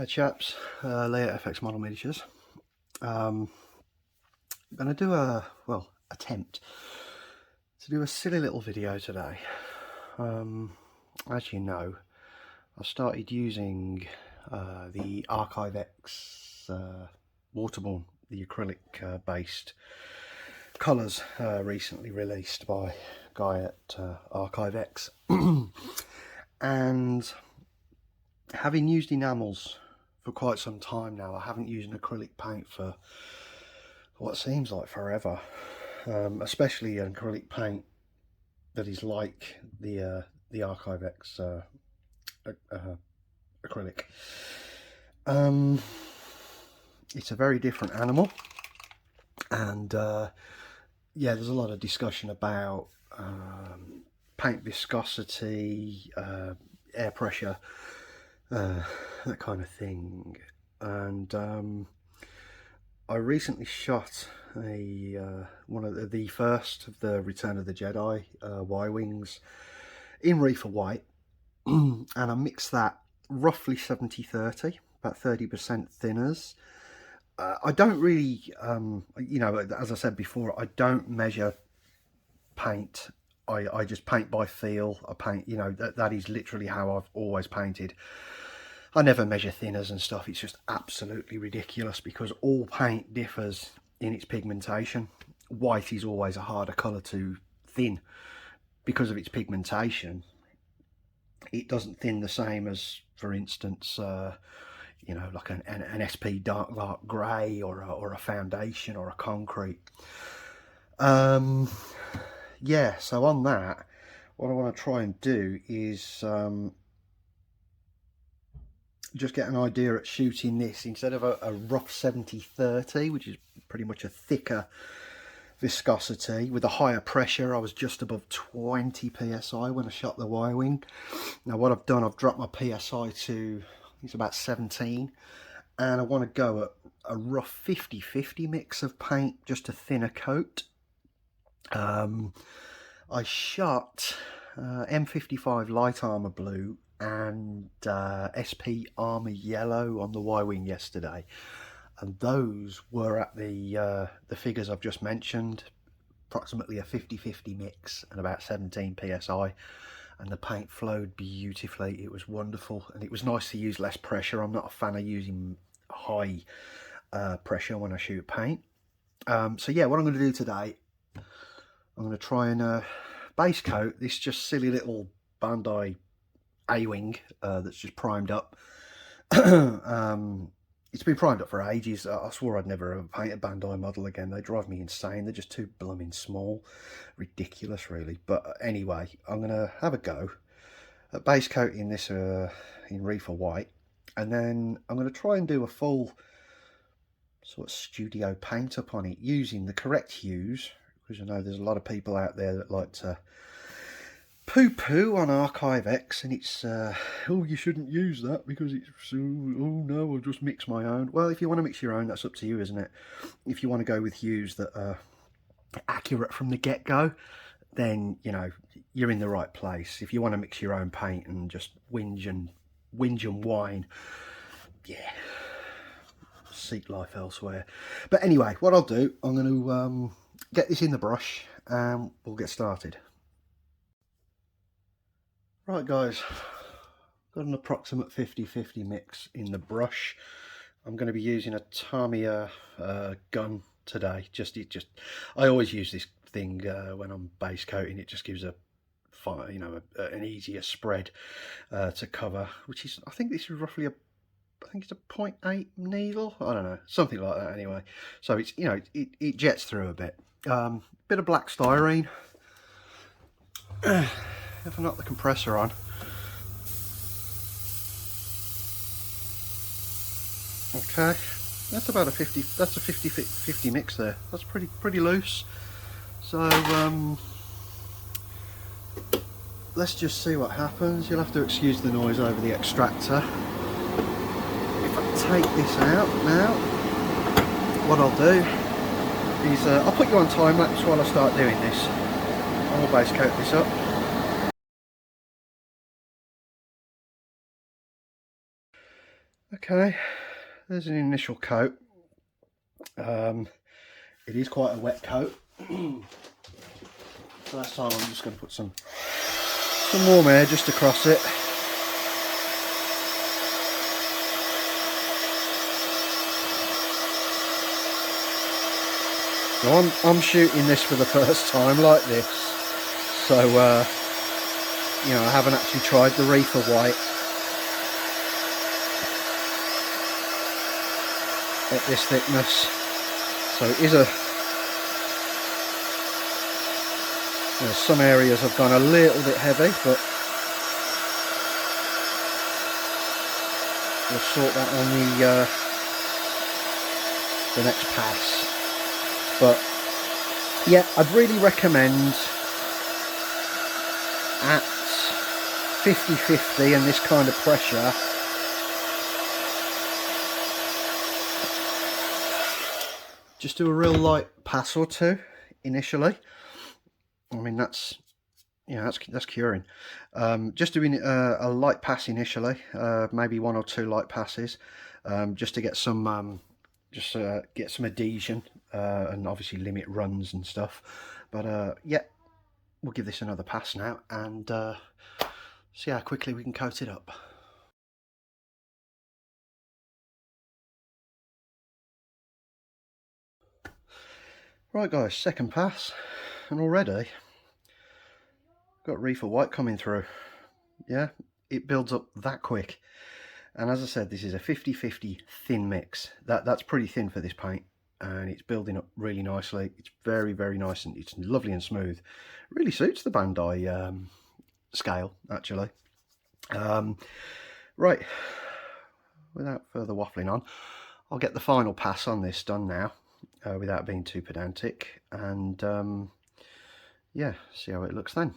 Chaps, Layout FX Model Miniatures. I'm going to do attempt to do a silly little video today. As you know, I started using the Archive-X waterborne, the acrylic based colours recently released by a guy at Archive-X. And having used enamels for quite some time now, I haven't used an acrylic paint for what seems like forever, especially an acrylic paint that is like the Archive-X acrylic. It's a very different animal, and yeah, there's a lot of discussion about paint viscosity, air pressure, that kind of thing. And I recently shot one of the first of the Return of the Jedi Y-wings in Reefer White, and I mixed that roughly 70-30, about 30% thinners. I don't really, you know, as I said before, I don't measure paint. I just paint by feel. I paint, you know, that is literally how I've always painted. I never measure thinners and stuff. It's just absolutely ridiculous because all paint differs in its pigmentation. White is always a harder colour to thin because of its pigmentation. It doesn't thin the same as, for instance, you know, like an SP dark grey or a foundation or a concrete. Yeah, so on that, what I want to try and do is just get an idea at shooting this instead of a rough 70-30, which is pretty much a thicker viscosity with a higher pressure. I was just above 20 psi when I shot the Y-wing. Now what I've done, I've dropped my psi to, I think it's about 17, and I want to go at a rough 50-50 mix of paint, just a thinner coat. I shot M55 light armor blue and SP armor yellow on the Y-wing yesterday, and those were at the figures I've just mentioned, approximately a 50-50 mix and about 17 psi, and the paint flowed beautifully. It was wonderful, and it was nice to use less pressure. I'm not a fan of using high pressure when I shoot paint. So yeah, what I'm going to do today, I'm going to try and base coat this just silly little Bandai A wing that's just primed up. It's been primed up for ages. I swore I'd never paint a Bandai model again. They drive me insane. They're just too blooming small. Ridiculous, really. But anyway, I'm going to have a go at base coating this in Reefer White. And then I'm going to try and do a full sort of studio paint up on it using the correct hues, because I know there's a lot of people out there that like to poo-poo on Archive-X, and it's oh, you shouldn't use that because it's oh no, I'll just mix my own. Well, if you want to mix your own, that's up to you, isn't it? If you want to go with hues that are accurate from the get-go, then you know you're in the right place. If you want to mix your own paint and just whinge and whine, yeah, seek life elsewhere. But anyway, what I'll do, I'm going to get this in the brush and we'll get started. Right guys, got an approximate 50-50 mix in the brush. I'm going to be using a Tamiya gun today. I always use this thing when I'm base coating. It just gives a you know, an easier spread to cover, which is, I think this is roughly I think it's a 0.8 needle, I don't know, something like that anyway. So it's, you know, it jets through a bit. Bit of black styrene. If I knock the compressor on. Okay, that's about a 50 mix there. That's pretty loose. So let's just see what happens. You'll have to excuse the noise over the extractor. If I take this out now, what I'll do is I'll put you on time lapse while I start doing this. I'll base coat this up. Okay, there's an initial coat. It is quite a wet coat. First time I'm just going to put some warm air just across it. So I'm shooting this for the first time like this, so you know, I haven't actually tried the reefer white at this thickness, so it is a, you know, some areas have gone a little bit heavy, but we'll sort that on the next pass. But yeah, I'd really recommend at 50-50 and this kind of pressure, just do a real light pass or two initially. I mean, that's, you know, that's curing. Just doing a light pass initially, maybe 1 or 2 light passes, just to get some get some adhesion, and obviously limit runs and stuff. But yeah, we'll give this another pass now and see how quickly we can coat it up. Right guys, second pass, and already got reefer white coming through. Yeah, it builds up that quick. And as I said, this is a 50-50 thin mix. That's pretty thin for this paint, and it's building up really nicely. It's very, very nice, and it's lovely and smooth. It really suits the Bandai scale, actually. Right, without further waffling on, I'll get the final pass on this done now, without being too pedantic, and yeah, see how it looks then.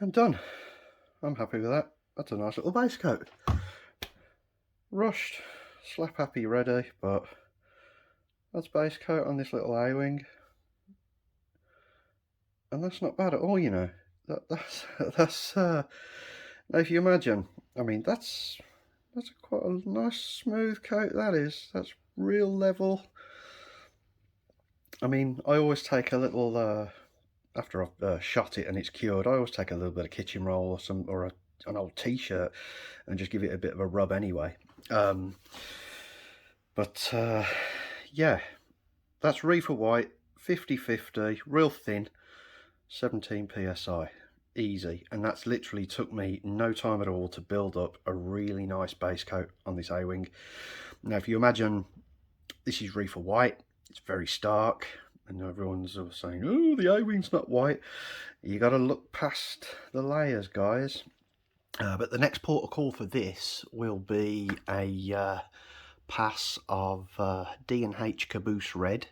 I'm done. I'm happy with that. That's a nice little base coat. Rushed, slap happy ready, but that's base coat on this little A-wing. And that's not bad at all, you know. That's now if you imagine, I mean, that's quite a nice smooth coat, that is. That's real level. I mean, I always take a little, after I've shot it and it's cured, I always take a little bit of kitchen roll or an old t-shirt and just give it a bit of a rub anyway. But yeah, that's reefer white, 50-50, real thin, 17 psi, easy. And that's literally took me no time at all to build up a really nice base coat on this A-wing. Now if you imagine this is reefer white, it's very stark, and everyone's sort of saying, oh, the A-wing's not white. You got to look past the layers, guys. But the next port of call for this will be a pass of D&H Caboose Red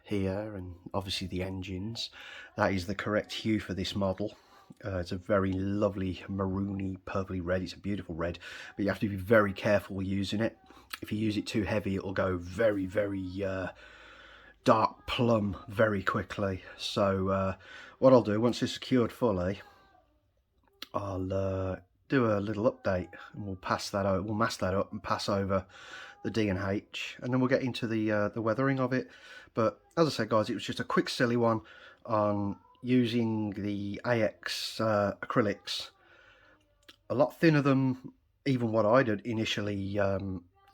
here, and obviously the engines. That is the correct hue for this model. It's a very lovely maroony purpley red. It's a beautiful red, but you have to be very careful using it. If you use it too heavy, it'll go very, very dark plum very quickly. So what I'll do, once this is cured fully, I'll do a little update, and we'll pass that out. We'll mask that up and pass over the D&H, and then we'll get into the weathering of it. But as I said, guys, it was just a quick silly one on using the AX acrylics. A lot thinner than even what I did initially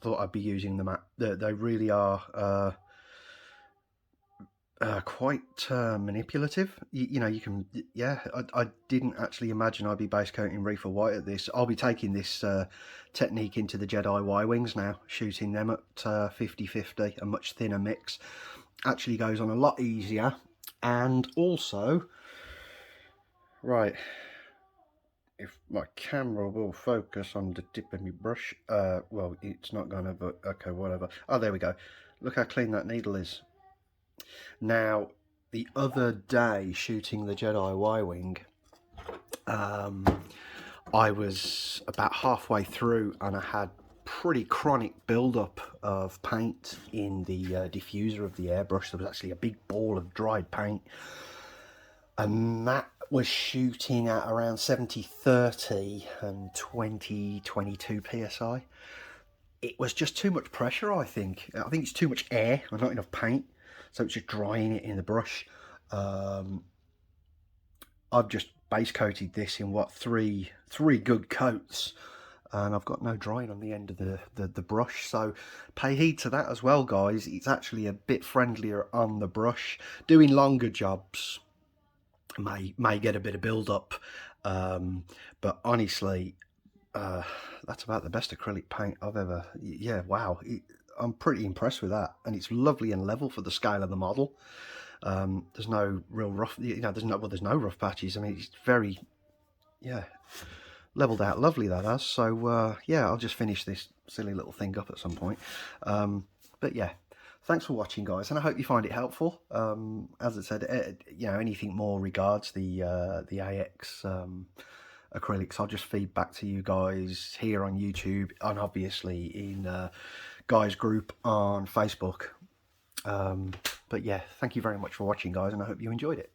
thought I'd be using them at. They really are quite manipulative. You know, you can, yeah, I didn't actually imagine I'd be base coating reefer white at this. I'll be taking this technique into the Jedi Y-Wings now, shooting them at 50-50, a much thinner mix. Actually goes on a lot easier, and also, right, if my camera will focus on the tip of my brush, well, it's not gonna, but okay, whatever. Oh, there we go. Look how clean that needle is. Now, the other day shooting the Jedi Y-Wing, I was about halfway through and I had pretty chronic build-up of paint in the diffuser of the airbrush. There was actually a big ball of dried paint, and that was shooting at around 70-30 and 20-22 psi. It was just too much pressure, I think. I think it's too much air and not enough paint, so it's just drying it in the brush. I've just base coated this in what, three good coats, and I've got no drying on the end of the brush, so pay heed to that as well, guys. It's actually a bit friendlier on the brush. Doing longer jobs may get a bit of build up, but honestly, that's about the best acrylic paint I've ever, yeah, wow, I'm pretty impressed with that, and it's lovely and level for the scale of the model. There's no real rough, there's no rough patches. I mean, it's very, yeah, leveled out lovely, that has. So yeah, I'll just finish this silly little thing up at some point. But yeah, thanks for watching, guys, and I hope you find it helpful. As I said, anything more regards the AX acrylics, I'll just feed back to you guys here on YouTube, and obviously in Guy's group on Facebook. But yeah, thank you very much for watching, guys, and I hope you enjoyed it.